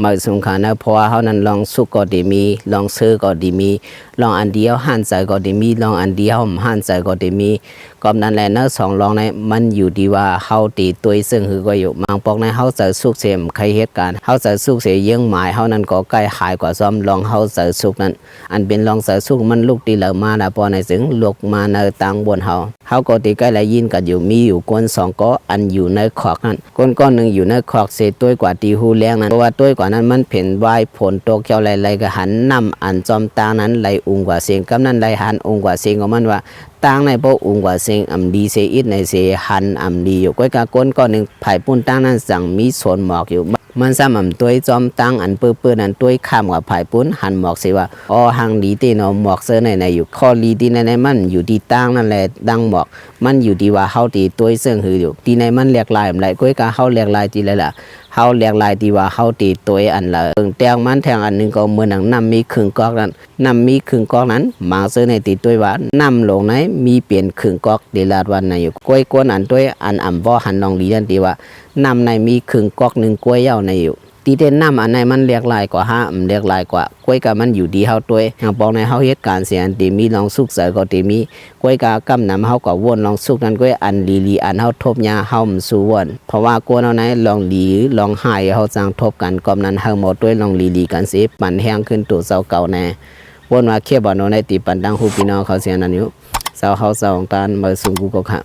มาสงขานะเพราะว่าเขานั้นลองสุกก็ดีมีลองซื้อก็ดีมีลองอันเดียวหันใจก็ดีมีลองอันเดียวหันใจก็ดีมีก็นั้นแหละนะสองลองในมันอยู่ดีว่าเขาตีตัวซึ่งคือก็อยู่บางปอกในเขาจะสุกเสียมใครเหตุการณ์เขาจะสุกเสียยังหมายเขานั้นก็ใกล้หายกว่าซ้อมลองเขาจะสุกนั้นอันเป็นลองจะสุกมันลูกตีเหลือมาแล้วพอในถึงลูกมาในตังบนเขาก็ตีใกล้ละยินกันอยู่มีอยู่ก้นสองก็อันอยู่ในขอกนั้นก้อนหนึ่งอยู่ในขอกเสียตัวกว่าตีหูแรงนั้นเพราะว่าตัวกว่านั้นมันเพ่นวายผลตกเกี่ยวไรก็หันนำอันจอมตานั้นไรองกว่าเสียงกำนั้นไรหันองกว่าเสียงของมันว่าต่างในพวกองกว่าเสียงอัมดีเสียอิดในเสียหันอัมดีอยู่ก้อยกาก้นก้อนหนึ่งไผ่ปุ้นตั้งนั้นสั่งมีสนหมอกอยู่มันซ้ำตัวจอมตั้งอันเปื้อนอันตัวข้ามกับไผ่ปุ้นหันหมอกเสียว่าอ๋อหังดีตีนอหมอกเสื้อในอยู่ข้อลีตีในมันอยู่ที่ตั้งนั่นแหละดังหมอกมันอยู่ที่ว่าเขาตีตัวเสื้อหืออยู่ตีในมันเรียกลายอะไรก้อยกาเขาเรียกลายตีเลยล่ะเขาเรียกลายที่ว่าเขาตีตัวอันละแตงมันแทงอันหนึ่งก็เหมือนหนังนำมีครึ่งก๊อกนั้นนำมีครึ่งก๊อกนั้นมาซื้อในตีตัวว่านำลงไหนมีเปลี่ยนครึ่งก๊อกเดลาดวันในอยู่กล้วยก้นอันตัวอันอ่ำบ่หันลองดีนันตีว่านำในมีครึ่งก๊อกหนึ่งกล้วยเย้าในอยู่ตีเต้นน้ำอันไหนมันเรียกลายกว่าห้าเรียกลายกว่ากล้วยกับมันอยู่ดีเขาตัวอย่างบอกในเขาเหตุการณ์เสียอันตีมีลองสุกเสือก็ตีมีกล้วยกับกำนำเขาก็วนลองสุกนั้นกล้วยอันลีอันเขาทบยาเขาสู้วนเพราะว่ากลัวเอาไหนลองลีลองหายเขาจังทบกันกอมนั้นเขาหมดด้วยลองลีกันสิปั่นแห้งขึ้นตัวเสาเก่าแน่วนมาเคียบบ่อนในตีปั่นดังหูปีนอเขาเสียนั่นอยู่เสาเขาเสาของตาเมื่อสูงกูก็ค่ะ